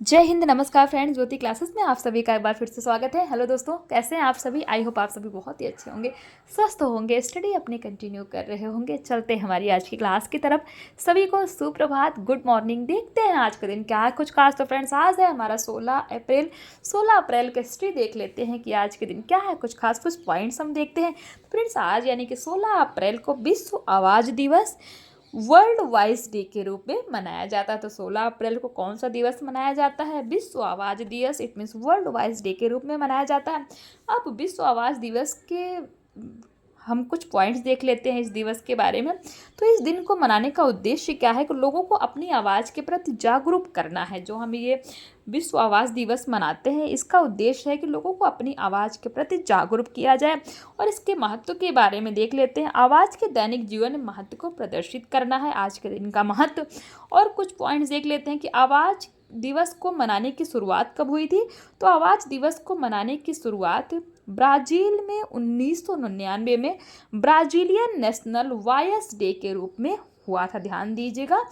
जय हिंद, नमस्कार फ्रेंड्स। ज्योति क्लासेस में आप सभी का एक बार फिर से स्वागत है। हेलो दोस्तों, कैसे हैं आप सभी? आई होप आप सभी बहुत ही अच्छे होंगे, स्वस्थ होंगे, स्टडी अपनी कंटिन्यू कर रहे होंगे। चलते हैं हमारी आज की क्लास की तरफ। सभी को सुप्रभात, गुड मॉर्निंग। देखते हैं आज का दिन क्या है कुछ खास। तो फ्रेंड्स, आज है हमारा 16 अप्रैल। 16 अप्रैल का हिस्ट्री देख लेते हैं कि आज के दिन क्या है कुछ खास। कुछ पॉइंट्स हम देखते हैं। फ्रेंड्स, आज यानी कि 16 अप्रैल को विश्व आवाज़ दिवस वर्ल्ड वॉइस डे के रूप में मनाया जाता है। तो 16 अप्रैल को कौन सा दिवस मनाया जाता है? विश्व आवाज़ दिवस। It means world voice day के रूप में मनाया जाता है। अब विश्व आवाज़ दिवस के हम कुछ पॉइंट्स देख लेते हैं इस दिवस के बारे में। तो इस दिन को मनाने का उद्देश्य क्या है कि लोगों को अपनी आवाज़ के प्रति जागरूक करना है। जो हम ये विश्व आवाज़ दिवस मनाते हैं, इसका उद्देश्य है कि लोगों को अपनी आवाज़ के प्रति जागरूक किया जाए। और इसके महत्व के बारे में देख लेते हैं। आवाज़ के दैनिक जीवन में महत्व को प्रदर्शित करना है आज के दिन का महत्व। और कुछ पॉइंट्स देख लेते हैं कि आवाज़ दिवस को मनाने की शुरुआत कब हुई थी। तो आवाज़ दिवस को मनाने की शुरुआत ब्राज़ील में 1999 में ब्राज़ीलियन नेशनल वॉइस डे के रूप में हुआ था। ध्यान दीजिएगा,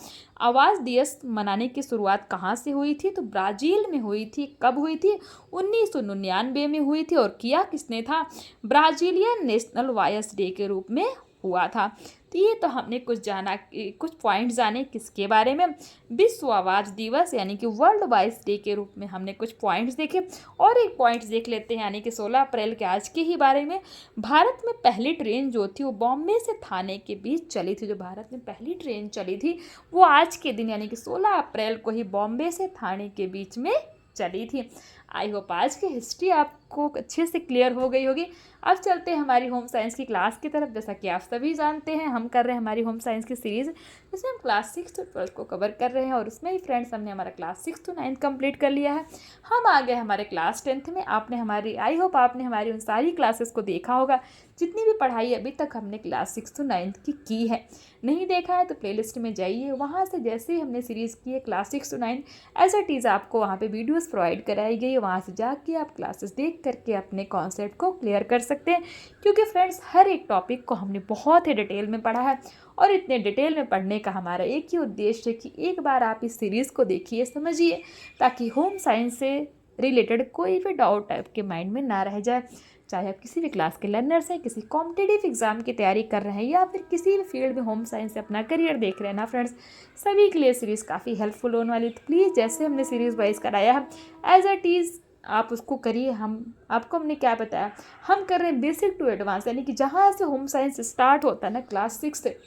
आवाज़ दिवस मनाने की शुरुआत कहाँ से हुई थी? तो ब्राज़ील में हुई थी। कब हुई थी? 1999 में हुई थी। और किया किसने था? ब्राज़ीलियन नेशनल वॉइस डे के रूप में हुआ था। तो ये तो हमने कुछ जाना, कुछ पॉइंट जाने किसके बारे में? विश्व आवाज़ दिवस यानी कि वर्ल्ड वॉइस डे के रूप में हमने कुछ पॉइंट्स देखे। और एक पॉइंट्स देख लेते हैं यानी कि 16 अप्रैल के आज के ही बारे में। भारत में पहली ट्रेन जो थी वो बॉम्बे से थाने के बीच चली थी। जो भारत में पहली ट्रेन चली थी वो आज के दिन यानी कि 16 अप्रैल को ही बॉम्बे से थाने के बीच में चली थी। आई होप आज की हिस्ट्री आपको अच्छे से क्लियर हो गई होगी। अब चलते हैं हमारी होम साइंस की क्लास की तरफ। जैसा कि आप सभी जानते हैं, हम कर रहे हैं हमारी होम साइंस की सीरीज़, जिसमें हम क्लास 6 to 12 को कवर कर रहे हैं। और उसमें ही फ्रेंड्स हमने हमारा क्लास 6 to 9 कंप्लीट कर लिया है। हम आ गए हमारे क्लास 10th में। आपने हमारी, आई होप आपने हमारी उन सारी क्लासेस को देखा होगा जितनी भी पढ़ाई अभी तक हमने क्लास 6 to 9 की है। नहीं देखा है तो प्लेलिस्ट में जाइए, वहाँ से जैसे ही हमने सीरीज़ की है class 6 to 9 as it is आपको वहाँ पे वीडियोस प्रोवाइड कराई गई है। वहाँ से जाके आप क्लासेस देख करके अपने कॉन्सेप्ट को क्लियर कर सकते हैं। क्योंकि फ्रेंड्स, हर एक टॉपिक को हमने बहुत ही डिटेल में पढ़ा है। और इतने डिटेल में पढ़ने का हमारा एक ही उद्देश्य है कि एक बार आप इस सीरीज़ को देखिए, समझिए, ताकि होम साइंस से रिलेटेड कोई भी डाउट आपके माइंड में ना रह जाए। चाहे आप किसी भी क्लास के लर्नर्स हैं, किसी कॉम्पिटिटिव एग्जाम की तैयारी कर रहे हैं, या फिर किसी भी फील्ड में होम साइंस से अपना करियर देख रहे हैं ना फ्रेंड्स, सभी के लिए सीरीज़ काफ़ी हेल्पफुल होने वाली। तो प्लीज़, जैसे हमने सीरीज़ वाइज कराया है एज इट इज़ आप उसको करिए। आपको हमने क्या बताया, हम कर रहे हैं बेसिक टू एडवांस, यानी कि जहाँ से होम साइंस स्टार्ट होता है ना क्लास 6 से,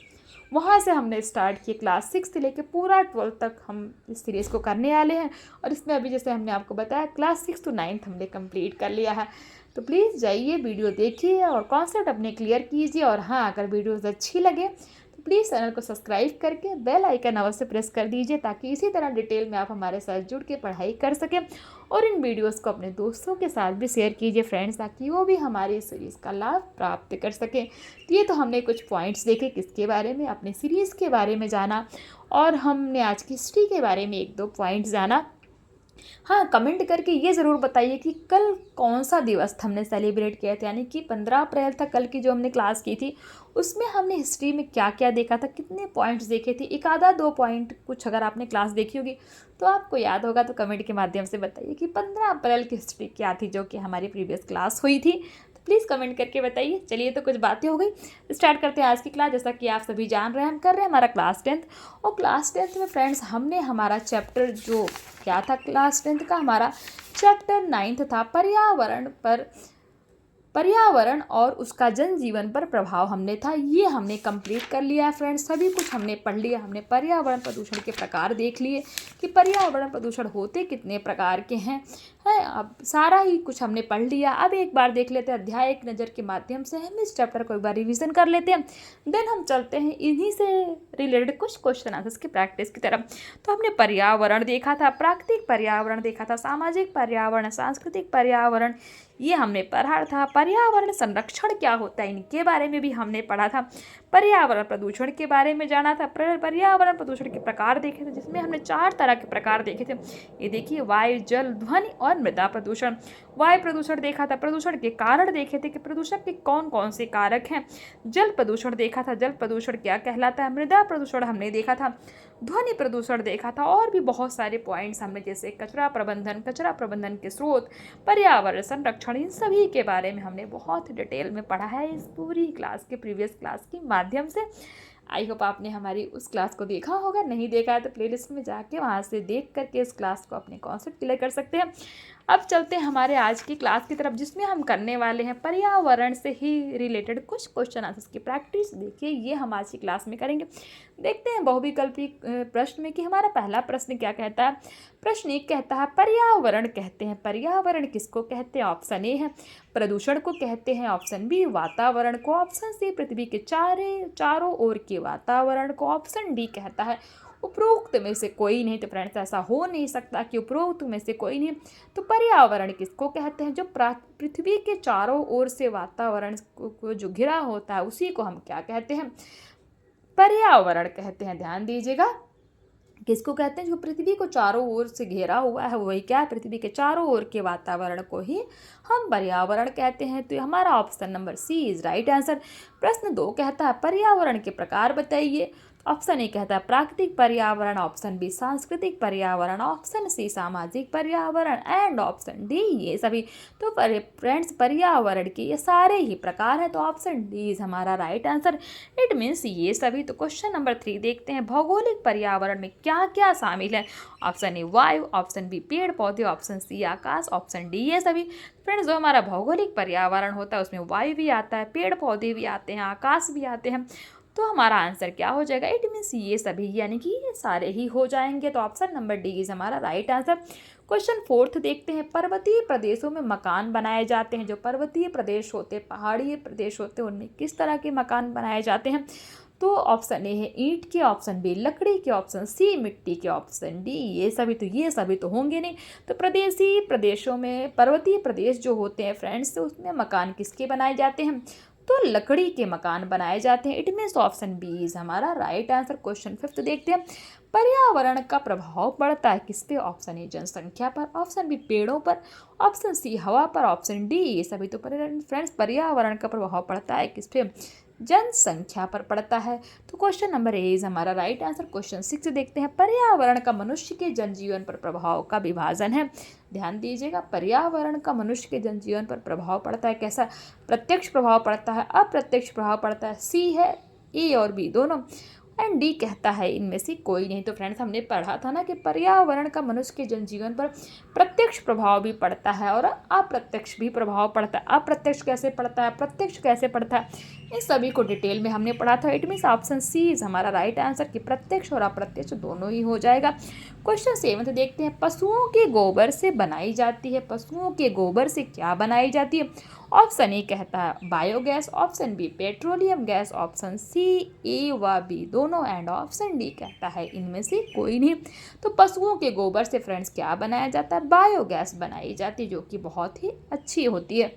वहाँ से हमने स्टार्ट किए क्लास 6 से लेकर पूरा 12 तक हम इस सीरीज़ को करने वाले हैं। और इसमें अभी जैसे हमने आपको बताया क्लास 6 to 9 हमने कंप्लीट कर लिया है। तो प्लीज़ जाइए, वीडियो देखिए और कॉन्सेप्ट अपने क्लियर कीजिए। और हाँ, अगर वीडियोज़ अच्छी लगे तो प्लीज़ चैनल को सब्सक्राइब करके बेल आइकन अवश्य प्रेस कर दीजिए, ताकि इसी तरह डिटेल में आप हमारे साथ जुड़ के पढ़ाई कर सकें। और इन वीडियोस को अपने दोस्तों के साथ भी शेयर कीजिए फ्रेंड्स, ताकि वो भी हमारी इस सीरीज़ का लाभ प्राप्त कर सकें। तो ये तो हमने कुछ पॉइंट्स देखे किसके बारे में, अपने सीरीज़ के बारे में जाना। और हमने आज की हिस्ट्री के बारे में एक दो पॉइंट्स जाना। हाँ, कमेंट करके ये ज़रूर बताइए कि कल कौन सा दिवस हमने सेलिब्रेट किया था। यानी कि 15 अप्रैल था कल की जो हमने क्लास की थी, उसमें हमने हिस्ट्री में क्या क्या देखा था, कितने पॉइंट्स देखे थे। एक आधा दो पॉइंट कुछ अगर आपने क्लास देखी होगी तो आपको याद होगा, तो कमेंट के माध्यम से बताइए कि 15 अप्रैल की हिस्ट्री क्या थी जो कि हमारी प्रीवियस क्लास हुई थी। तो प्लीज़ कमेंट करके बताइए। चलिए, तो कुछ बातें हो गई, स्टार्ट करते हैं आज की क्लास। जैसा कि आप सभी जान रहे हैं, हम कर रहे हैं हमारा क्लास 10th। और क्लास 10th में फ्रेंड्स हमने हमारा चैप्टर जो क्या था, क्लास 10th का हमारा चैप्टर 9th था, पर्यावरण और उसका जनजीवन पर प्रभाव हमने था। ये हमने कंप्लीट कर लिया है फ्रेंड्स। सभी कुछ हमने पढ़ लिया। हमने पर्यावरण प्रदूषण के प्रकार देख लिए कि पर्यावरण प्रदूषण होते कितने प्रकार के हैं। अब सारा ही कुछ हमने पढ़ लिया। अब एक बार देख लेते हैं अध्याय एक नज़र के माध्यम से, हम इस चैप्टर को एक बार रिवीजन कर लेते हैं। देन हम चलते हैं इन्हीं से रिलेटेड कुछ क्वेश्चन आंसर्स की प्रैक्टिस की तरफ। तो हमने पर्यावरण देखा था, प्राकृतिक पर्यावरण देखा था, सामाजिक पर्यावरण, सांस्कृतिक पर्यावरण, ये हमने पढ़ा था। पर्यावरण संरक्षण क्या होता है, इनके बारे में भी हमने पढ़ा था। पर्यावरण प्रदूषण के बारे में जाना था। पर्यावरण प्रदूषण के प्रकार देखे थे, जिसमें हमने 4 तरह के प्रकार देखे थे। ये देखिए, वायु, जल, ध्वनि और मृदा प्रदूषण। वायु प्रदूषण देखा था, प्रदूषण के कारण देखे थे कि प्रदूषण के कौन कौन से कारक हैं। जल प्रदूषण देखा था, जल प्रदूषण क्या कहलाता है। मृदा प्रदूषण हमने देखा था, ध्वनि प्रदूषण देखा था, और भी बहुत सारे पॉइंट्स हमने, जैसे कचरा प्रबंधन के स्रोत, पर्यावरण संरक्षण, इन सभी के बारे में हमने बहुत डिटेल में पढ़ा है इस पूरी क्लास के प्रीवियस क्लास के माध्यम से। आई होप आपने हमारी उस क्लास को देखा होगा, नहीं देखा है तो प्लेलिस्ट में जाके वहाँ से देख करके इस क्लास को अपने कॉन्सेप्ट क्लियर कर सकते हैं। अब चलते हैं हमारे आज की क्लास की तरफ, जिसमें हम करने वाले हैं पर्यावरण से ही रिलेटेड कुछ क्वेश्चन आंसर्स की प्रैक्टिस। देखिए, ये हम आज की क्लास में करेंगे। देखते हैं बहुविकल्पी प्रश्न में कि हमारा पहला प्रश्न क्या कहता है। प्रश्न 1 कहता है, पर्यावरण कहते हैं, पर्यावरण किसको कहते हैं। ऑप्शन ए है प्रदूषण को कहते हैं, ऑप्शन बी वातावरण को, ऑप्शन सी पृथ्वी के चारों ओर के वातावरण को, ऑप्शन डी कहता है उपरोक्त में से कोई नहीं। तो फ्रेंड्स, ऐसा हो नहीं सकता कि उपरोक्त में से कोई नहीं। तो पर्यावरण किसको कहते हैं, जो पृथ्वी के चारों ओर से वातावरण को जो घिरा होता है, उसी को हम क्या कहते हैं, पर्यावरण कहते हैं। ध्यान दीजिएगा, किसको कहते हैं, जो पृथ्वी को चारों ओर से घेरा हुआ है, वही क्या है, पृथ्वी के चारों ओर के वातावरण को ही हम पर्यावरण कहते हैं। तो हमारा option number C is right answer. प्रश्न 2 कहता है, पर्यावरण के प्रकार बताइए। ऑप्शन ए कहता है प्राकृतिक पर्यावरण, ऑप्शन बी सांस्कृतिक पर्यावरण, ऑप्शन सी सामाजिक पर्यावरण, एंड ऑप्शन डी ये सभी। तो फ्रेंड्स, पर्यावरण के ये सारे ही प्रकार हैं, तो ऑप्शन डी इज हमारा राइट आंसर। इट मीन्स ये सभी। तो क्वेश्चन नंबर 3 देखते हैं, भौगोलिक पर्यावरण में क्या क्या शामिल है। ऑप्शन ए वायु, ऑप्शन बी पेड़ पौधे, ऑप्शन सी आकाश, ऑप्शन डी ये सभी। फ्रेंड्स, जो हमारा भौगोलिक पर्यावरण होता है उसमें वायु भी आता है, पेड़ पौधे भी आते हैं, आकाश भी आते हैं। तो हमारा आंसर क्या हो जाएगा, इट मीन्स ये सभी, यानी कि ये सारे ही हो जाएंगे। तो ऑप्शन नंबर डी इज हमारा राइट आंसर। क्वेश्चन 4 देखते हैं, पर्वतीय प्रदेशों में मकान बनाए जाते हैं। जो पर्वतीय प्रदेश होते हैं, पहाड़ी प्रदेश होते हैं, उनमें किस तरह के मकान बनाए जाते हैं। तो ऑप्शन ए है ईंट के, ऑप्शन बी लकड़ी के, ऑप्शन सी मिट्टी के, ऑप्शन डी ये सभी तो होंगे नहीं। तो प्रदेशों में, पर्वतीय प्रदेश जो होते हैं फ्रेंड्स, तो उसमें मकान किसके बनाए जाते हैं, तो लकड़ी के मकान बनाए जाते हैं। It means option B is हमारा राइट आंसर। क्वेश्चन 5 देखते हैं, पर्यावरण का प्रभाव पड़ता है किस पे। ऑप्शन ए जनसंख्या पर, ऑप्शन बी पेड़ों पर, ऑप्शन सी हवा पर, ऑप्शन डी ये सभी। तो फ्रेंड्स, पर्यावरण का प्रभाव पड़ता है किस पे, जनसंख्या पर पड़ता है। तो क्वेश्चन नंबर ए इज हमारा राइट आंसर। क्वेश्चन 6 देखते हैं, पर्यावरण का मनुष्य के जनजीवन पर प्रभाव का विभाजन है। ध्यान दीजिएगा, पर्यावरण का मनुष्य के जनजीवन पर प्रभाव पड़ता है कैसा, प्रत्यक्ष प्रभाव पड़ता है, अप्रत्यक्ष प्रभाव पड़ता है। सी है ए और बी दोनों, एंड डी कहता है इनमें से कोई नहीं। तो फ्रेंड्स, हमने पढ़ा था ना कि पर्यावरण का मनुष्य के जनजीवन पर प्रत्यक्ष प्रभाव भी पड़ता है और अप्रत्यक्ष भी प्रभाव पड़ता है। अप्रत्यक्ष कैसे पड़ता है, प्रत्यक्ष कैसे पड़ता है, इन सभी को डिटेल में हमने पढ़ा था। It means option C is हमारा राइट आंसर, कि प्रत्यक्ष और अप्रत्यक्ष दोनों ही हो जाएगा। क्वेश्चन 7 देखते हैं, पशुओं के गोबर से बनाई जाती है। पशुओं के गोबर से क्या बनाई जाती है। ऑप्शन ए कहता है biogas, option B petroleum gas, option C A व बी दोनों, एंड ऑप्शन डी कहता है इनमें से कोई नहीं। तो पशुओं के गोबर से फ्रेंड्स क्या बनाया जाता है, बायोगैस बनाई जाती है, जो कि बहुत ही अच्छी होती है।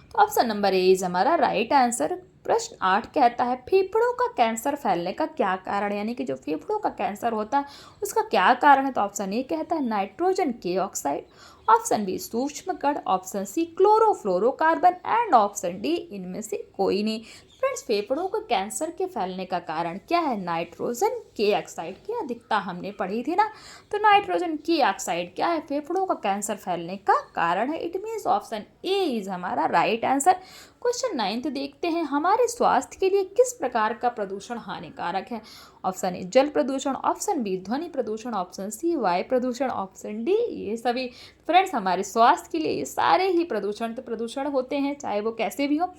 तो ऑप्शन नंबर ए इज हमारा राइट आंसर। प्रश्न 8 कहता है, फेफड़ों का कैंसर फैलने का क्या कारण है, यानी कि जो फेफड़ों का कैंसर होता है उसका क्या कारण है। तो ऑप्शन ए कहता है नाइट्रोजन के ऑक्साइड, ऑप्शन बी सूक्ष्म कण, option C chlorofluorocarbon, and option D इनमें से कोई नहीं। फ्रेंड्स, फेफड़ों के कैंसर के फैलने का कारण क्या है, नाइट्रोजन के ऑक्साइड की अधिकता हमने पढ़ी थी ना। तो नाइट्रोजन की ऑक्साइड क्या है, फेफड़ों का कैंसर फैलने का कारण है। It means option A is हमारा राइट आंसर। क्वेश्चन 9 देखते हैं, हमारे स्वास्थ्य के लिए किस प्रकार का प्रदूषण हानिकारक है। ऑप्शन ए जल प्रदूषण, ऑप्शन बी ध्वनि प्रदूषण, ऑप्शन सी वायु प्रदूषण, ऑप्शन डी ये सभी। फ्रेंड्स, हमारे स्वास्थ्य के लिए ये सारे ही प्रदूषण होते हैं, चाहे वो कैसे भी हो,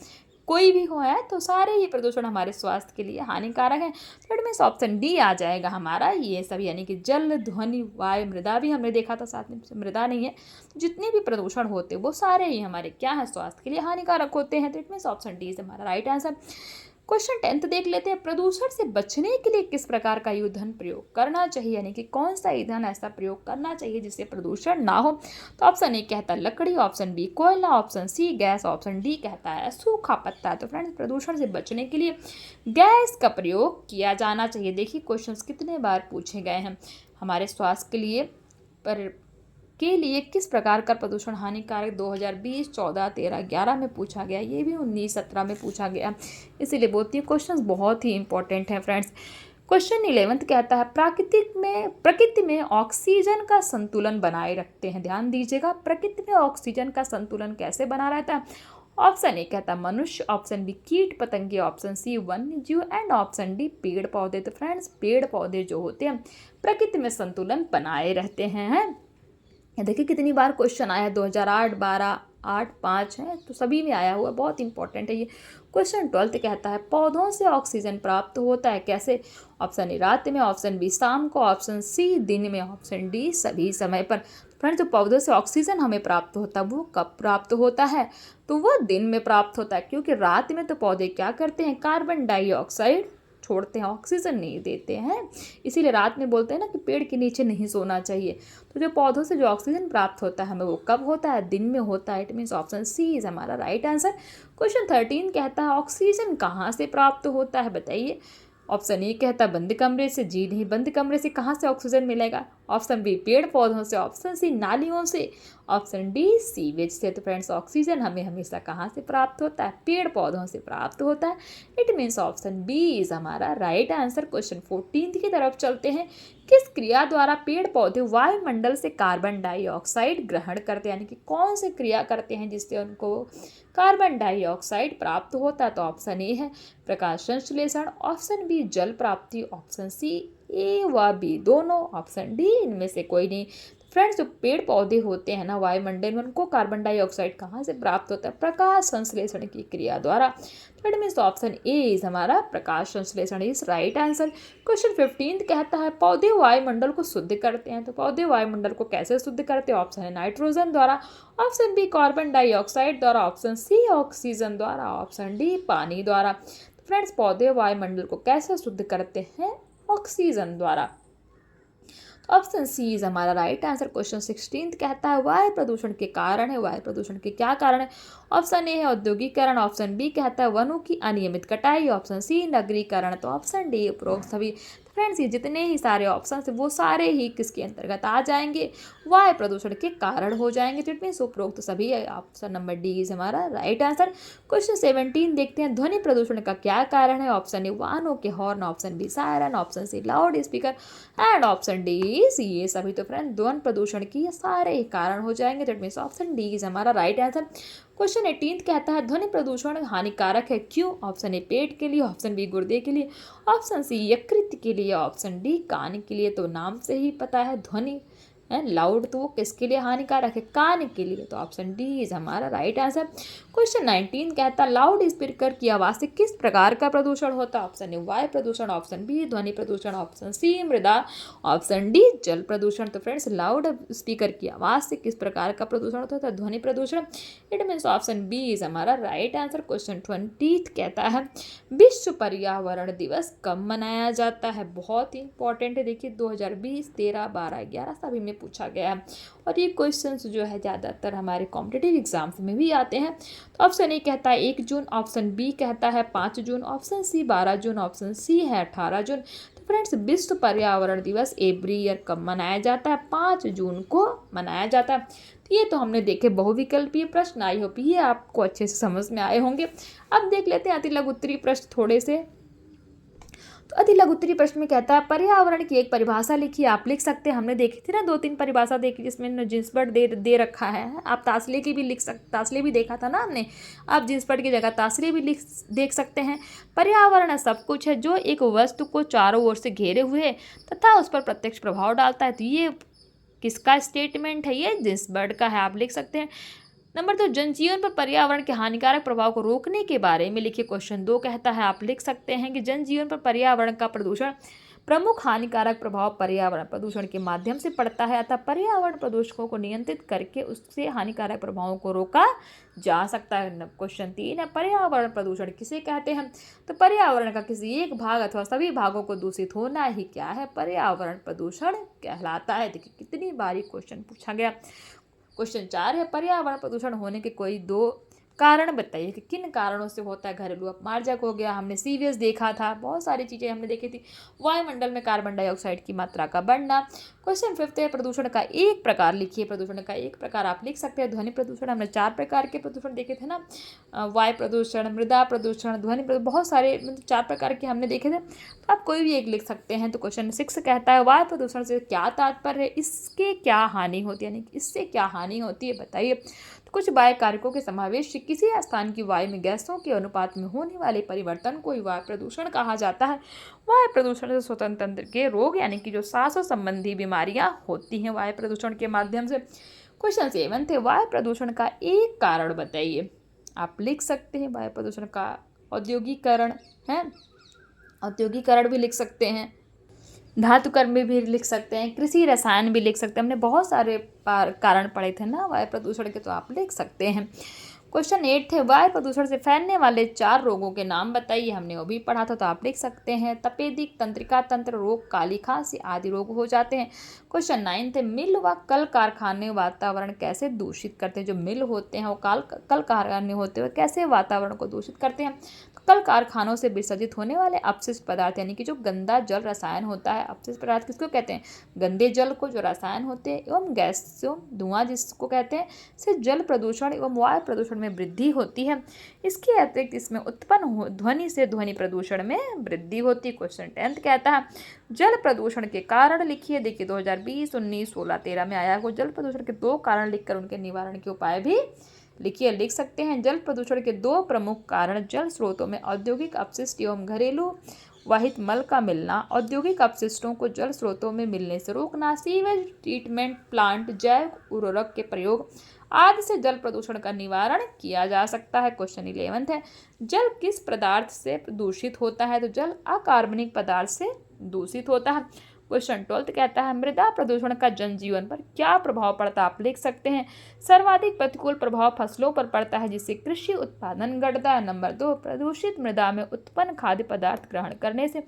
कोई भी हो है, तो सारे ही प्रदूषण हमारे स्वास्थ्य के लिए हानिकारक है। तो इट मीन्स ऑप्शन डी आ जाएगा हमारा ये सभी, यानी कि जल, ध्वनि, वायु, मृदा भी हमने देखा था साथ में, मृदा नहीं है। जितने भी प्रदूषण होते हैं वो सारे ही हमारे क्या है, स्वास्थ्य के लिए हानिकारक होते हैं। तो it means option D is हमारा राइट आंसर। क्वेश्चन 10 देख लेते हैं। प्रदूषण से बचने के लिए किस प्रकार का ईंधन प्रयोग करना चाहिए, यानी कि कौन सा ईंधन ऐसा प्रयोग करना चाहिए जिससे प्रदूषण ना हो। तो ऑप्शन ए कहता है लकड़ी, ऑप्शन बी कोयला, option C gas, option D कहता है सूखा पत्ता। तो फ्रेंड्स प्रदूषण से बचने के लिए गैस का प्रयोग किया जाना चाहिए। देखिए क्वेश्चन कितने बार पूछे गए हैं। हमारे स्वास्थ्य के लिए किस प्रकार का प्रदूषण हानिकारक 2020, 14, 13, 11 में पूछा गया। ये भी 19, 17 में पूछा गया, इसीलिए ये क्वेश्चन बहुत ही इंपॉर्टेंट है फ्रेंड्स। क्वेश्चन 11 कहता है प्रकृति में ऑक्सीजन का संतुलन बनाए रखते हैं। ध्यान दीजिएगा, प्रकृति में ऑक्सीजन का संतुलन कैसे बना रहता है। ऑप्शन ए कहता है मनुष्य, ऑप्शन बी कीट पतंगे, ऑप्शन सी वन्य जीव एंड ऑप्शन डी पेड़ पौधे। तो फ्रेंड्स पेड़ पौधे जो होते हैं प्रकृति में संतुलन बनाए रहते हैं। देखिए कितनी बार क्वेश्चन आया है, 2008, 12, 8, 5 है, तो सभी में आया हुआ, बहुत इंपॉर्टेंट है ये। क्वेश्चन 12 कहता है पौधों से ऑक्सीजन प्राप्त होता है कैसे। ऑप्शन ए रात में, ऑप्शन बी शाम को, ऑप्शन सी दिन में, ऑप्शन डी सभी समय पर। फ्रेंड्स जो पौधों से ऑक्सीजन हमें प्राप्त होता है वो कब प्राप्त होता है, तो वो दिन में प्राप्त होता है, क्योंकि रात में तो पौधे क्या करते हैं, कार्बन डाइऑक्साइड छोड़ते हैं, ऑक्सीजन नहीं देते हैं। इसीलिए रात में बोलते हैं ना कि पेड़ के नीचे नहीं सोना चाहिए। तो जो पौधों से जो ऑक्सीजन प्राप्त होता है हमें वो कब होता है, दिन में होता है। It means option C is हमारा राइट आंसर। क्वेश्चन 13 कहता है ऑक्सीजन कहाँ से प्राप्त होता है, बताइए। ऑप्शन ए कहता है बंद कमरे से, जी नहीं, बंद कमरे से कहाँ से ऑक्सीजन मिलेगा। ऑप्शन बी पेड़ पौधों से, ऑप्शन सी नालियों से, ऑप्शन डी सीवेज से। तो फ्रेंड्स ऑक्सीजन हमें हमेशा कहाँ से प्राप्त होता है, पेड़ पौधों से प्राप्त होता है। It means option B is हमारा राइट आंसर। क्वेश्चन 14 की तरफ चलते हैं। किस क्रिया द्वारा पेड़ पौधे वायुमंडल से कार्बन डाइऑक्साइड ग्रहण करते हैं, यानी कि कौन से क्रिया करते हैं जिससे उनको कार्बन डाइऑक्साइड प्राप्त होता है। तो ऑप्शन ए है प्रकाश संश्लेषण, ऑप्शन बी जल प्राप्ति, ऑप्शन सी ए व बी दोनों, ऑप्शन डी इनमें से कोई नहीं। फ्रेंड्स जो पेड़ पौधे होते हैं ना वायुमंडल में, उनको कार्बन डाइऑक्साइड कहाँ से प्राप्त होता है, प्रकाश संश्लेषण की क्रिया द्वारा। Third means option A is हमारा प्रकाश संश्लेषण इज राइट आंसर। क्वेश्चन 15 कहता है पौधे वायुमंडल को शुद्ध करते हैं। तो पौधे वायुमंडल को कैसे शुद्ध करते हैं। ऑप्शन है नाइट्रोजन द्वारा, ऑप्शन बी कार्बन डाइऑक्साइड द्वारा, ऑप्शन सी ऑक्सीजन द्वारा, ऑप्शन डी पानी द्वारा। फ्रेंड्स पौधे वायुमंडल को कैसे शुद्ध करते हैं, ऑक्सीजन द्वारा। ऑप्शन सी इज हमारा राइट आंसर। क्वेश्चन 16 कहता है वायु प्रदूषण के कारण है, वायु प्रदूषण के क्या कारण है। ऑप्शन ए है औद्योगिकरण, ऑप्शन बी कहता है वनों की अनियमित कटाई, ऑप्शन सी नगरीकरण, तो ऑप्शन डी उपरोक्त सभी। फ्रेंड्स ये जितने ही सारे ऑप्शन है वो सारे ही किसके अंतर्गत आ जाएंगे, वायु प्रदूषण के कारण हो जाएंगे। तो इट मीन्स उपरोक्त सभी, ऑप्शन नंबर डी इज हमारा राइट आंसर। क्वेश्चन 17 देखते हैं ध्वनि प्रदूषण का क्या कारण है। ऑप्शन ए वाहनों के horn, option B siren, option C loud speaker and option D is ये सभी। तो फ्रेंड ध्वनि प्रदूषण की ये सारे ही कारण हो जाएंगे। तो it means option D is हमारा राइट आंसर। क्वेश्चन 18 कहता है ध्वनि प्रदूषण हानिकारक है क्यों। ऑप्शन ए पेट के लिए, ऑप्शन बी गुर्दे के लिए, ऑप्शन सी यकृत के लिए, ऑप्शन डी कान के लिए। तो नाम से ही पता है ध्वनि है लाउड, तो वो किसके लिए हानिकारक है, कान के लिए। तो ऑप्शन डी इज हमारा राइट आंसर। क्वेश्चन 19 कहता है लाउड स्पीकर की आवाज़ से किस प्रकार का प्रदूषण होता है। ऑप्शन ए वायु प्रदूषण, ऑप्शन बी ध्वनि प्रदूषण, ऑप्शन सी मृदा, ऑप्शन डी जल प्रदूषण। तो फ्रेंड्स लाउड स्पीकर की आवाज़ से किस प्रकार का प्रदूषण होता है, ध्वनि प्रदूषण। It means option B is हमारा राइट आंसर। क्वेश्चन 20 कहता है विश्व पर्यावरण दिवस कब मनाया जाता है। बहुत ही इंपॉर्टेंट है, देखिए 2020, 13, 12, 11 सभी में पूछा गया है और ये क्वेश्चंस जो है ज़्यादातर हमारे कॉम्पिटिटिव एग्जाम्स में भी आते हैं। तो ऑप्शन ए कहता है 1 जून, ऑप्शन बी कहता है 5 जून, ऑप्शन सी 12 जून, ऑप्शन सी है 18 जून। तो फ्रेंड्स विश्व पर्यावरण दिवस एवरी ईयर कब मनाया जाता है, 5 जून को मनाया जाता है। तो ये तो हमने देखे बहुविकल्पीय प्रश्न, आई होप ये आपको अच्छे से समझ में आए होंगे। अब देख लेते हैं अति लघु उत्तरीय प्रश्न थोड़े से। तो अति लघु उत्तरीय प्रश्न में कहता है पर्यावरण की एक परिभाषा लिखिए। आप लिख सकते हैं, हमने देखी थी ना 2-3 परिभाषा देखी जिसमें जिन्सबर्ग दे रखा है। आप तासले की भी तासले भी देखा था ना हमने, आप जिन्सबर्ग की जगह तासले भी देख सकते हैं। पर्यावरण सब कुछ है जो एक वस्तु को चारों ओर से घेरे हुए है तथा उस पर प्रत्यक्ष प्रभाव डालता है। तो ये किसका स्टेटमेंट है, ये जिन्सबर्ग का है, आप लिख सकते हैं। नंबर 2 जनजीवन पर पर्यावरण के हानिकारक प्रभाव को रोकने के बारे में लिखिए। क्वेश्चन 2 कहता है, आप लिख सकते हैं कि जनजीवन पर पर्यावरण का प्रमुख हानिकारक प्रभाव पर्यावरण प्रदूषण के माध्यम से पड़ता है, अतः पर्यावरण प्रदूषकों को नियंत्रित करके उससे हानिकारक प्रभावों को रोका जा सकता है। क्वेश्चन 3 है, पर्यावरण प्रदूषण किसे कहते हैं? तो पर्यावरण का किसी एक भाग अथवा सभी भागों को दूषित होना ही क्या है? पर्यावरण प्रदूषण कहलाता है। देखिए कितनी बारी क्वेश्चन पूछा गया। क्वेश्चन 4 है, पर्यावरण प्रदूषण होने के कोई 2 कारण बताइए कि किन कारणों से होता है। घरेलू अपमार्जक हो गया, हमने सीवीएस देखा था, बहुत सारी चीज़ें हमने देखी थी। वायुमंडल में कार्बन डाइऑक्साइड की मात्रा का बढ़ना। क्वेश्चन 5 है, प्रदूषण का एक प्रकार लिखिए। प्रदूषण का एक प्रकार आप लिख सकते हैं ध्वनि प्रदूषण। हमने 4 प्रकार के प्रदूषण देखे थे ना, वायु प्रदूषण, मृदा प्रदूषण, ध्वनि प्रदूषण, बहुत सारे 4 प्रकार के हमने देखे थे, तो आप कोई भी एक लिख सकते हैं। तो क्वेश्चन 6 कहता है, वायु प्रदूषण से क्या तात्पर्य है? इसके क्या हानि होती है, यानी इससे क्या हानि होती है बताइए। कुछ बाह्य कारकों के समावेश से किसी स्थान की वायु में गैसों के अनुपात में होने वाले परिवर्तन को ही वायु प्रदूषण कहा जाता है। वायु प्रदूषण से स्वतंत्र तंत्र के रोग यानी कि जो सांसों संबंधी बीमारियां होती हैं वायु प्रदूषण के माध्यम से। क्वेश्चन 7 थे, वायु प्रदूषण का एक कारण बताइए। आप लिख सकते हैं वायु प्रदूषण का औद्योगिकरण है, औद्योगिकरण भी लिख सकते हैं, धातुकर्म भी लिख सकते हैं, कृषि रसायन भी लिख सकते हैं। हमने बहुत सारे कारण पढ़े थे ना वायु प्रदूषण के, तो आप लिख सकते हैं। क्वेश्चन 8 थे, वायु प्रदूषण से फैलने वाले 4 रोगों के नाम बताइए। हमने वो भी पढ़ा था, तो आप लिख सकते हैं। तपेदिक, तंत्रिका तंत्र रोग, काली खांसी आदि रोग हो जाते हैं। क्वेश्चन 9 थे, मिल व कल कारखाने वातावरण कैसे दूषित करते हैं? जो मिल होते हैं वो कल कारखाने होते हुए कैसे वातावरण को दूषित करते हैं? कल कारखानों से विसर्जित होने वाले अपशिष्ट पदार्थ यानी कि जो गंदा जल रसायन होता है, अपशिष्ट पदार्थ किसको कहते हैं? गंदे जल को, जो रसायन होते हैं, एवं गैसों धुआं जिसको कहते हैं, से जल प्रदूषण एवं वायु प्रदूषण में वृद्धि होती है। इसके अतिरिक्त इसमें उत्पन्न ध्वनि से ध्वनि प्रदूषण में वृद्धि होती है। क्वेश्चन 10 कहता है, जल प्रदूषण के कारण लिखिए। देखिए 2020, 19, 16, 13 में आया है। जल प्रदूषण के 2 कारण लिखकर उनके निवारण के उपाय भी लिखिए। लिख सकते हैं, जल प्रदूषण के 2 प्रमुख कारण जल स्रोतों में औद्योगिक अपशिष्ट एवं घरेलू वाहित मल का मिलना, औद्योगिक अपशिष्टों को जल स्रोतों में मिलने से रोकना, सीवेज ट्रीटमेंट प्लांट, जैव उर्वरक के प्रयोग आदि से जल प्रदूषण का निवारण किया जा सकता है। क्वेश्चन 11 है, जल किस पदार्थ से दूषित होता है? तो जल अकार्बनिक पदार्थ से दूषित होता है। क्वेश्चन 12 कहता है, मृदा प्रदूषण का जनजीवन पर क्या प्रभाव पड़ता है? आप लिख सकते हैं। सर्वाधिक प्रतिकूल प्रभाव फसलों पर पड़ता है, जिससे कृषि उत्पादन घटता है। नंबर 2, प्रदूषित मृदा में उत्पन्न खाद्य पदार्थ ग्रहण करने से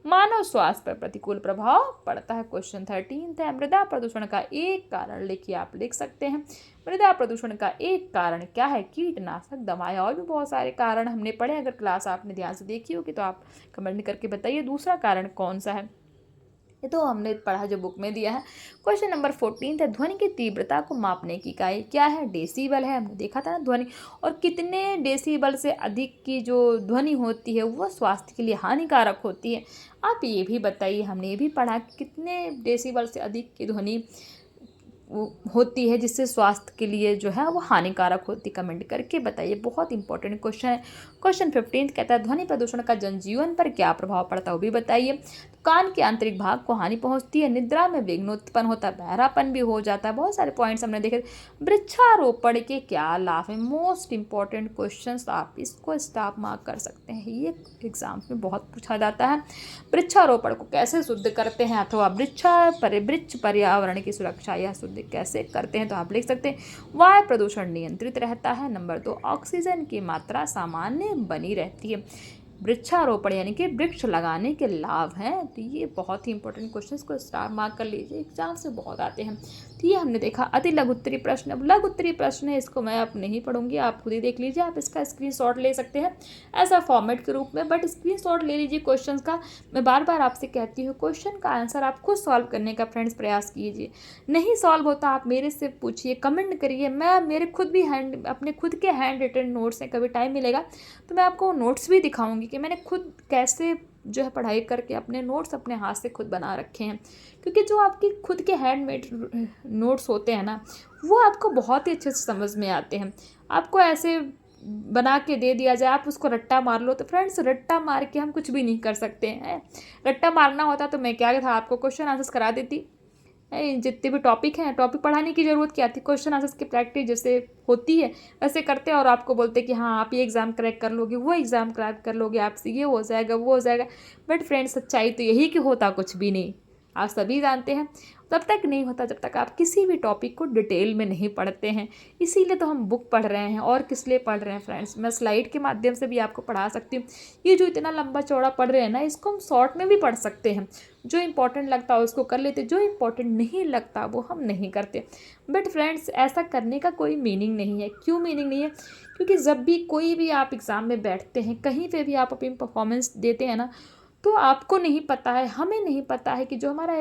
मानव स्वास्थ्य पर प्रतिकूल प्रभाव पड़ता है। क्वेश्चन 13 है, मृदा प्रदूषण का एक कारण लिखिए। आप लिख सकते हैं, मृदा प्रदूषण का एक कारण क्या है? कीटनाशक दवाएं। और भी बहुत सारे कारण हमने पढ़े, अगर क्लास आपने ध्यान से देखी होगी तो आप कमेंट करके बताइए दूसरा कारण कौन सा है। ये तो हमने पढ़ा जो बुक में दिया है। क्वेश्चन नंबर 14 है, ध्वनि की तीव्रता को मापने की इकाई क्या है? डेसीबल है। हमने देखा था ना ध्वनि, और कितने डेसीबल से अधिक की जो ध्वनि होती है वो स्वास्थ्य के लिए हानिकारक होती है। आप ये भी बताइए, हमने ये भी पढ़ा कि कितने डेसीबल से अधिक की ध्वनि होती है जिससे स्वास्थ्य के लिए जो है वो हानिकारक होती। कमेंट करके बताइए, बहुत इंपॉर्टेंट क्वेश्चन है। क्वेश्चन 15 कहता है, ध्वनि प्रदूषण का जनजीवन पर क्या प्रभाव पड़ता है? वो भी बताइए। कान के आंतरिक भाग को हानि पहुंचती है, निद्रा में विघ्न उत्पन्न होता है, बहरापन भी हो जाता है। बहुत सारे पॉइंट्स हमने देखे। वृक्षारोपण के क्या लाभ है? मोस्ट इंपॉर्टेंट क्वेश्चन, आप इसको स्टॉप मार्क कर सकते हैं, ये एग्जाम में बहुत पूछा जाता है। वृक्षारोपण को कैसे शुद्ध करते हैं, अथवा वृक्ष पर्यावरण की सुरक्षा या शुद्ध कैसे करते हैं? तो आप लिख सकते हैं, वायु प्रदूषण नियंत्रित रहता है। नंबर 2, ऑक्सीजन की मात्रा सामान्य बनी रहती है। वृक्षारोपण यानी कि वृक्ष लगाने के लाभ हैं। तो ये बहुत ही इंपॉर्टेंट क्वेश्चन को स्टार मार्क कर लीजिए, एग्जाम से बहुत आते हैं। तो ये हमने देखा अति लघु उत्तरीय प्रश्न। अब लघु उत्तरीय प्रश्न है, इसको मैं अब नहीं पढ़ूंगी, आप खुद ही देख लीजिए। आप इसका स्क्रीनशॉट ले सकते हैं ऐसा फॉर्मेट के रूप में, बट स्क्रीनशॉट ले लीजिए क्वेश्चन का। मैं बार बार आपसे कहती हूँ, क्वेश्चन का आंसर आप खुद सॉल्व करने का फ्रेंड्स प्रयास कीजिए। नहीं सॉल्व होता आप मेरे से पूछिए, कमेंट करिए। मैं मेरे खुद भी अपने खुद के हैंड रिटन नोट्स हैं, कभी टाइम मिलेगा तो मैं आपको नोट्स भी दिखाऊंगी कि मैंने खुद कैसे जो है पढ़ाई करके अपने नोट्स अपने हाथ से खुद बना रखे हैं। क्योंकि जो आपके खुद के हैंडमेड नोट्स होते हैं ना, वो आपको बहुत ही अच्छे से समझ में आते हैं। आपको ऐसे बना के दे दिया जाए, आप उसको रट्टा मार लो, तो फ्रेंड्स रट्टा मार के हम कुछ भी नहीं कर सकते हैं। रट्टा मारना होता तो मैं क्या था, आपको क्वेश्चन आंसर्स करा देती, जितने भी टॉपिक हैं, टॉपिक पढ़ाने की ज़रूरत क्या थी, क्वेश्चन आंसर्स की प्रैक्टिस जैसे होती है वैसे करते हैं और आपको बोलते हैं कि हाँ आप ये एग्ज़ाम क्रैक कर लोगे, वो एग्ज़ाम क्रैक कर लोगे, आपसे ये हो जाएगा वो हो जाएगा। बट फ्रेंड्स सच्चाई तो यही कि होता कुछ भी नहीं, आप सभी जानते हैं। तब तक नहीं होता जब तक आप किसी भी टॉपिक को डिटेल में नहीं पढ़ते हैं। इसीलिए तो हम बुक पढ़ रहे हैं। और किस लिए पढ़ रहे हैं फ्रेंड्स, मैं स्लाइड के माध्यम से भी आपको पढ़ा सकती हूँ। ये जो इतना लंबा चौड़ा पढ़ रहे हैं ना, इसको हम शॉर्ट में भी पढ़ सकते हैं। जो इंपॉर्टेंट लगता है उसको कर लेते, जो इंपॉर्टेंट नहीं लगता वो हम नहीं करते। बट फ्रेंड्स ऐसा करने का कोई मीनिंग नहीं है। क्यों मीनिंग नहीं है? क्योंकि जब भी कोई भी आप एग्ज़ाम में बैठते हैं, कहीं पे भी आप अपनी परफॉर्मेंस देते हैं ना, तो आपको नहीं पता है, हमें नहीं पता है कि जो हमारा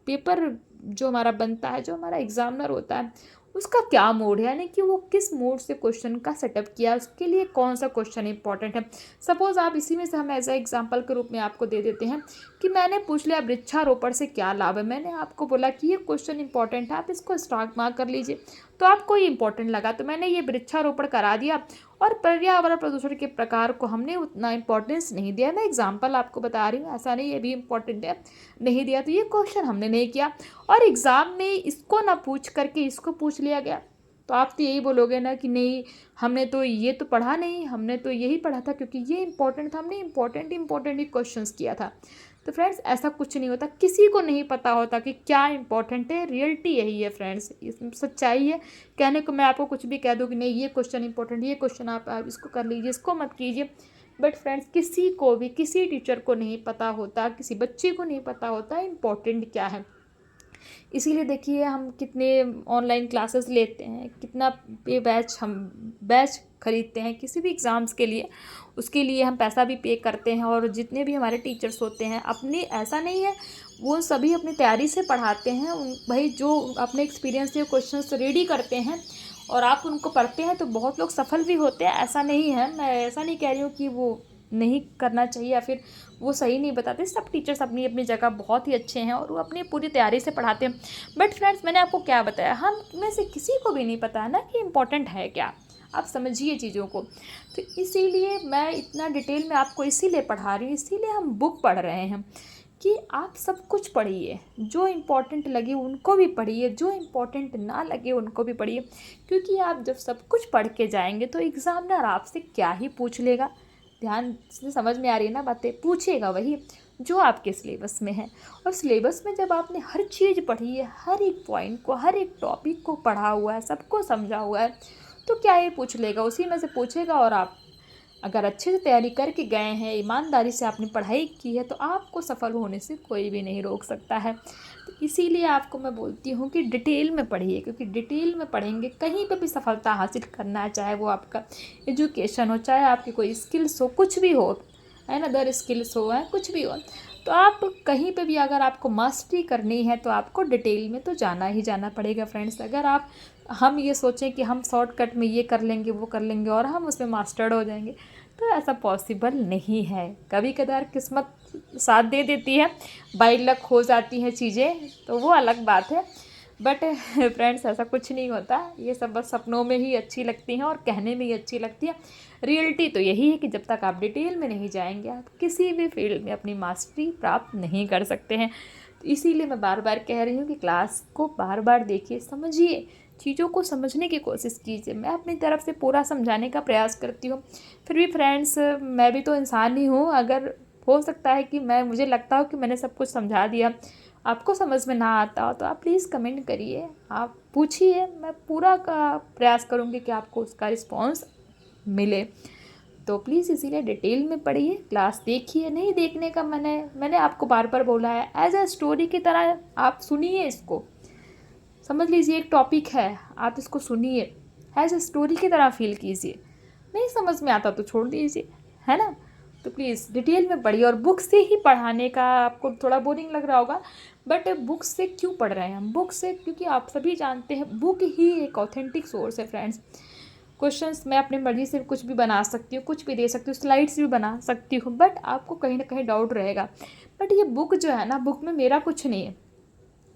पेपर जो हमारा बनता है, जो हमारा एग्ज़ामिनर होता है, उसका क्या मोड है, यानी कि वो किस मोड से क्वेश्चन का सेटअप किया, उसके लिए कौन सा क्वेश्चन इंपॉर्टेंट है। सपोज़ आप इसी में से हम एज ए एग्जांपल के रूप में आपको दे देते हैं कि मैंने पूछ लिया वृक्षारोपण से क्या लाभ है। मैंने आपको बोला कि ये क्वेश्चन इंपॉर्टेंट है, आप इसको स्टार्ट मार्क कर लीजिए। तो आपको ये इंपॉर्टेंट लगा तो मैंने ये वृक्षारोपण करा दिया। और पर्यावरण प्रदूषण के प्रकार को हमने उतना इंपॉर्टेंस नहीं दिया। मैं एग्जाम्पल आपको बता रही हूँ, ऐसा नहीं ये भी इंपॉर्टेंट है, नहीं दिया तो ये क्वेश्चन हमने नहीं किया। और एग्ज़ाम में इसको ना पूछ करके इसको पूछ लिया गया, तो आप तो यही बोलोगे ना कि नहीं हमने तो ये तो पढ़ा नहीं, हमने तो यही पढ़ा था क्योंकि ये इंपॉर्टेंट था, हमने इंपॉर्टेंट ही क्वेश्चंस किया था। तो फ्रेंड्स ऐसा कुछ नहीं होता, किसी को नहीं पता होता कि क्या इंपॉर्टेंट है। रियलिटी यही है फ्रेंड्स, सच्चाई है। कहने को मैं आपको कुछ भी कह दूँ कि नहीं ये क्वेश्चन इंपॉर्टेंट, ये क्वेश्चन आप इसको कर लीजिए, इसको मत कीजिए। बट फ्रेंड्स किसी को भी, किसी टीचर को नहीं पता होता, किसी बच्चे को नहीं पता होता इंपॉर्टेंट क्या है। इसीलिए देखिए हम कितने ऑनलाइन क्लासेस लेते हैं, कितना पे बैच खरीदते हैं किसी भी एग्ज़ाम्स के लिए, उसके लिए हम पैसा भी पे करते हैं। और जितने भी हमारे टीचर्स होते हैं अपनी, ऐसा नहीं है वो सभी अपनी तैयारी से पढ़ाते हैं। भाई जो अपने एक्सपीरियंस से क्वेश्चंस रेडी करते हैं और आप उनको पढ़ते हैं तो बहुत लोग सफल भी होते हैं, ऐसा नहीं है। मैं ऐसा नहीं कह रही हूँ कि वो नहीं करना चाहिए या फिर वो सही नहीं बताते। सब टीचर्स अपनी अपनी जगह बहुत ही अच्छे हैं और वो अपनी पूरी तैयारी से पढ़ाते हैं। बट फ्रेंड्स मैंने आपको क्या बताया, हम में से किसी को भी नहीं पता है ना कि इम्पोर्टेंट है क्या। आप समझिए चीज़ों को। तो इसीलिए मैं इतना डिटेल में आपको इसीलिए पढ़ा रही हूँ, इसीलिए हम बुक पढ़ रहे हैं कि आप सब कुछ पढ़िए, जो इम्पोर्टेंट लगे उनको भी पढ़िए, जो इम्पोर्टेंट ना लगे उनको भी पढ़िए। क्योंकि आप जब सब कुछ पढ़ के जाएंगे तो एग्ज़ामिनर आपसे क्या ही पूछ लेगा। ध्यान से समझ में आ रही है ना बातें, पूछेगा वही जो आपके सिलेबस में है। और सिलेबस में जब आपने हर चीज़ पढ़ी है, हर एक पॉइंट को, हर एक टॉपिक को पढ़ा हुआ है, सबको समझा हुआ है, तो क्या ये पूछ लेगा, उसी में से पूछेगा। और आप अगर अच्छे से तैयारी करके गए हैं, ईमानदारी से आपने पढ़ाई की है, तो आपको सफल होने से कोई भी नहीं रोक सकता है। तो इसीलिए आपको मैं बोलती हूँ कि डिटेल में पढ़िए, क्योंकि डिटेल में पढ़ेंगे कहीं पे भी सफलता हासिल करना है, चाहे वो आपका एजुकेशन हो, चाहे आपकी कोई स्किल्स हो, कुछ भी हो, है ना, अदर स्किल्स हो, है कुछ भी हो, तो आप कहीं पे भी अगर आपको मास्टरी करनी है तो आपको डिटेल में तो जाना ही जाना पड़ेगा फ्रेंड्स। अगर हम ये सोचें कि हम शॉर्टकट में ये कर लेंगे वो कर लेंगे और हम उसमें मास्टर्ड हो जाएंगे, तो ऐसा पॉसिबल नहीं है। कभी कभार किस्मत साथ दे देती है, बाई लक हो जाती हैं चीज़ें, तो वो अलग बात है। बट फ्रेंड्स ऐसा कुछ नहीं होता, ये सब बस सपनों में ही अच्छी लगती हैं और कहने में ही अच्छी लगती है। रियलिटी तो यही है कि जब तक आप डिटेल में नहीं जाएंगे आप किसी भी फील्ड में अपनी मास्टरी प्राप्त नहीं कर सकते हैं। तो इसीलिए मैं बार बार कह रही हूँ कि क्लास को बार बार देखिए, समझिए, चीज़ों को समझने की कोशिश कीजिए। मैं अपनी तरफ से पूरा समझाने का प्रयास करती हूँ। फिर भी फ्रेंड्स मैं भी तो इंसान ही हूँ, अगर हो सकता है कि मुझे लगता हो कि मैंने सब कुछ समझा दिया, आपको समझ में ना आता हो, तो आप प्लीज़ कमेंट करिए, आप पूछिए, मैं पूरा का प्रयास करूँगी कि आपको उसका रिस्पॉन्स मिले। तो प्लीज़ इसीलिए डिटेल में पढ़िए, क्लास देखिए। नहीं देखने का मैंने आपको बार बार बोला है, एज अ स्टोरी की तरह आप सुनिए इसको। समझ लीजिए एक टॉपिक है, आप इसको सुनिए, एज अ स्टोरी की तरह फील कीजिए। नहीं समझ में आता तो छोड़ दीजिए, है ना। तो प्लीज़ डिटेल में पढ़िए। और बुक से ही पढ़ाने का आपको थोड़ा बोरिंग लग रहा होगा, बट बुक से क्यों पढ़ रहे हैं हम? बुक से क्योंकि आप सभी जानते हैं बुक ही एक ऑथेंटिक सोर्स है फ्रेंड्स। क्वेश्चंस मैं अपनी मर्ज़ी से कुछ भी बना सकती हूँ, कुछ भी दे सकती हूँ, स्लाइड्स भी बना सकती हूँ, बट आपको कहीं ना कहीं डाउट रहेगा। बट ये बुक जो है ना, बुक में मेरा कुछ नहीं है।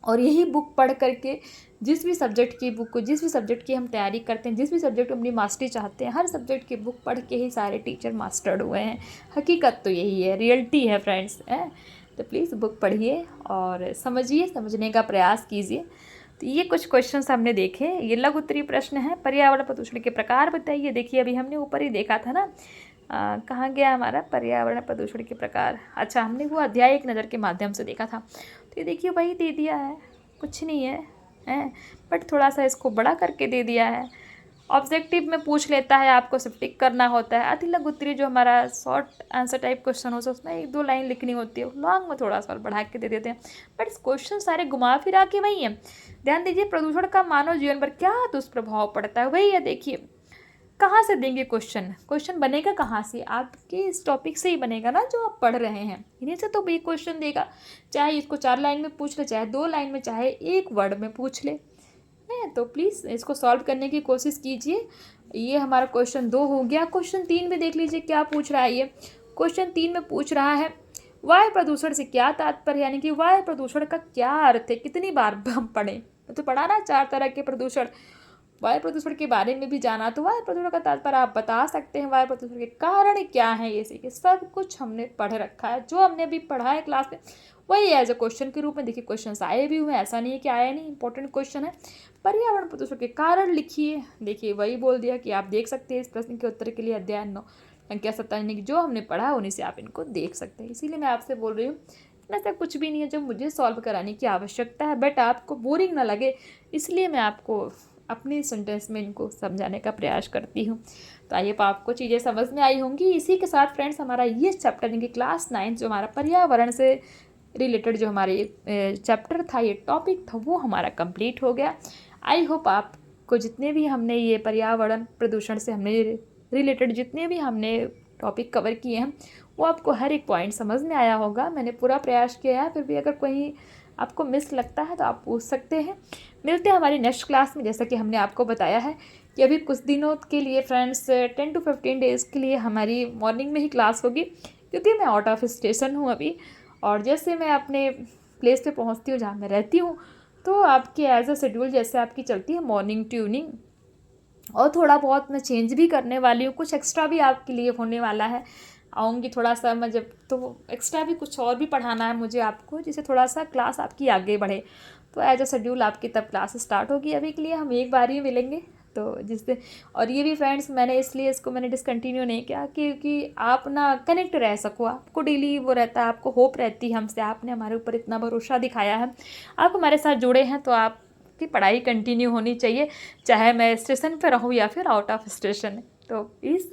और यही बुक पढ़ करके जिस भी सब्जेक्ट की बुक को, जिस भी सब्जेक्ट की हम तैयारी करते हैं, जिस भी सब्जेक्ट अपनी मास्टरी चाहते हैं, हर सब्जेक्ट की बुक पढ़ के ही सारे टीचर मास्टर्ड हुए हैं। हकीकत तो यही है, रियलिटी है फ्रेंड्स, है। तो प्लीज़ बुक पढ़िए और समझिए, समझने का प्रयास कीजिए। तो ये कुछ क्वेश्चंस हमने देखे, ये लघु उत्तरीय प्रश्न है। पर्यावरण प्रदूषण के प्रकार बताइए। देखिए अभी हमने ऊपर ही देखा था ना, कहाँ गया हमारा पर्यावरण प्रदूषण के प्रकार। अच्छा, हमने वो अध्याय एक नज़र के माध्यम से देखा था। तो ये देखिए वही दे दिया है, कुछ नहीं है बट थोड़ा सा इसको बड़ा करके दे दिया है। ऑब्जेक्टिव में पूछ लेता है, आपको सिर्फ टिक करना होता है। अति लघु उत्तरीय जो हमारा शॉर्ट आंसर टाइप क्वेश्चन हो, उसमें 1-2 लाइन लिखनी होती है, लॉन्ग में थोड़ा सा और बढ़ा के दे देते हैं। बट क्वेश्चन सारे घुमा फिरा के वही है। ध्यान दीजिए, प्रदूषण का मानव जीवन पर क्या दुष्प्रभाव पड़ता है, वही है। देखिए कहाँ से देंगे क्वेश्चन बनेगा कहाँ से? आपके इस टॉपिक से ही बनेगा ना, जो आप पढ़ रहे हैं, इन्हीं से तो भी क्वेश्चन देगा। चाहे इसको 4 लाइन में पूछ ले, चाहे 2 लाइन में, चाहे 1 वर्ड में पूछ ले, है। तो प्लीज़ इसको सॉल्व करने की कोशिश कीजिए। ये हमारा क्वेश्चन 2 हो गया। क्वेश्चन 3 में देख लीजिए क्या पूछ रहा है। ये क्वेश्चन 3 में पूछ रहा है वायु प्रदूषण से क्या तात्पर्य, यानी कि वायु प्रदूषण का क्या अर्थ है। कितनी बार हम पढ़ें, तो पढ़ा ना 4 तरह के प्रदूषण। वायु प्रदूषण के बारे में भी जाना, तो वायु प्रदूषण का तात्पर्य आप बता सकते हैं। वायु प्रदूषण के कारण क्या है, ये सीखे, सब कुछ हमने पढ़ रखा है। जो हमने अभी पढ़ा है क्लास में, वही एज ए क्वेश्चन के रूप में देखिए क्वेश्चन आए भी हुए, ऐसा नहीं है कि आया नहीं, इंपॉर्टेंट क्वेश्चन है। पर्यावरण प्रदूषण के कारण लिखिए। देखिए वही बोल दिया कि आप देख सकते हैं इस प्रश्न के उत्तर के लिए अध्याय 9 संख्या 57 की जो हमने पढ़ा उन्हीं से आप इनको देख सकते हैं। इसीलिए मैं आपसे बोल रही हूँ, ऐसा कुछ भी नहीं है जो मुझे सॉल्व कराने की आवश्यकता है, बट आपको बोरिंग ना लगे, इसलिए मैं आपको अपनी सेंटेंस में इनको समझाने का प्रयास करती हूँ। तो आइए आपको चीज़ें समझ में आई होंगी। इसी के साथ फ्रेंड्स हमारा ये चैप्टर यानी कि क्लास 9 जो हमारा पर्यावरण से रिलेटेड जो हमारे चैप्टर था, ये टॉपिक था, वो हमारा कंप्लीट हो गया। आई होप आपको जितने भी हमने ये पर्यावरण प्रदूषण से हमने रिलेटेड जितने भी हमने टॉपिक कवर किए हैं, वो आपको हर एक पॉइंट समझ में आया होगा। मैंने पूरा प्रयास किया है, फिर भी अगर कहीं आपको मिस लगता है तो आप पूछ सकते हैं। मिलते हैं हमारी नेक्स्ट क्लास में। जैसा कि हमने आपको बताया है कि अभी कुछ दिनों के लिए फ्रेंड्स 10 to 15 डेज़ के लिए हमारी मॉर्निंग में ही क्लास होगी, क्योंकि मैं आउट ऑफ स्टेशन हूँ अभी। और जैसे मैं अपने प्लेस पे पहुँचती हूँ जहाँ मैं रहती हूँ, तो आपकी एज अ शेड्यूल जैसे आपकी चलती है मॉर्निंग टू इवनिंग, और थोड़ा बहुत मैं चेंज भी करने वाली हूँ, कुछ एक्स्ट्रा भी आपके लिए होने वाला है। आऊँगी थोड़ा सा मैं जब, तो एक्स्ट्रा भी कुछ और भी पढ़ाना है मुझे आपको, जिससे थोड़ा सा क्लास आपकी आगे बढ़े। तो एज अ शेड्यूल आपकी तब क्लास स्टार्ट होगी। अभी के लिए हम एक बार ही मिलेंगे, तो जिससे, और ये भी फ्रेंड्स मैंने इसलिए इसको मैंने डिसकंटिन्यू नहीं किया क्योंकि आप ना कनेक्ट रह सको, आपको डेली वो रहता है, आपको होप रहती है हमसे, आपने हमारे ऊपर इतना भरोसा दिखाया है, आप हमारे साथ जुड़े हैं, तो आप की पढ़ाई कंटिन्यू होनी चाहिए, चाहे मैं स्टेशन पे रहूँ या फिर आउट ऑफ स्टेशन। तो प्लीज़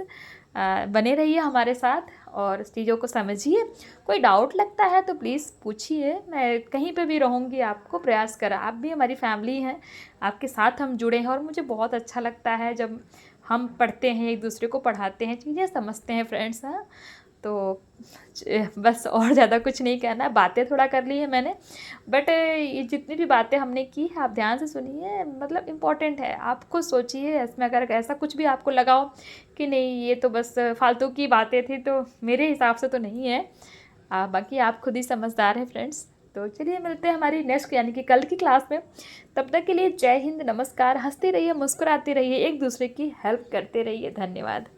बने रहिए हमारे साथ और चीज़ों को समझिए। कोई डाउट लगता है तो प्लीज़ पूछिए, मैं कहीं पे भी रहूँगी, आपको प्रयास करा। आप भी हमारी फैमिली हैं, आपके साथ हम जुड़े हैं, और मुझे बहुत अच्छा लगता है जब हम पढ़ते हैं, एक दूसरे को पढ़ाते हैं, चीज़ें समझते हैं फ्रेंड्स। हाँ, तो बस और ज़्यादा कुछ नहीं कहना है, बातें थोड़ा कर ली है मैंने, बट ये जितनी भी बातें हमने की है आप ध्यान से सुनिए, मतलब इम्पॉर्टेंट है। आपको सोचिए, इसमें अगर ऐसा कुछ भी आपको लगाओ कि नहीं ये तो बस फालतू की बातें थी, तो मेरे हिसाब से तो नहीं है। बाकी आप खुद ही समझदार हैं फ्रेंड्स। तो चलिए मिलते हैं हमारी नेक्स्ट यानी कि कल की क्लास में। तब तक के लिए जय हिंद, नमस्कार। हंसते रहिए, मुस्कुराते रहिए, एक दूसरे की हेल्प करते रहिए। धन्यवाद।